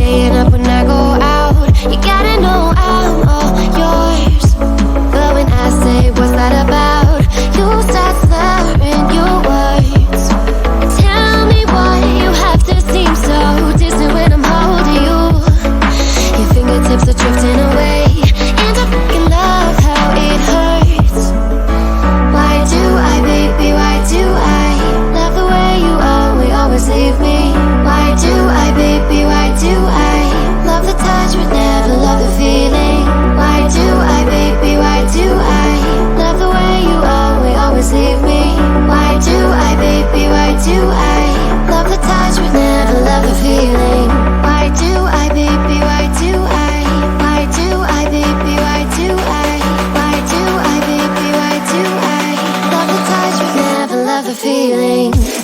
staying up when I go out. You gotta know I'm all yours. But when I say what's that about, you start slurring your words. Tell me why you have to seem so distant when I'm holding you. Your fingertips are drifting away, and I fucking love how it hurts. Why do I, baby, why do I love the way you always leave me? Why do I, baby, why do I love the touch but never love the feeling? Why do I, baby, why do I love the way you always leave me? Why do I, baby, why do I love the touch but never love the feeling? Why do I, baby, why do I? Why do I, baby, why do I? Why do I, baby, why do I love the touch but never love the feeling?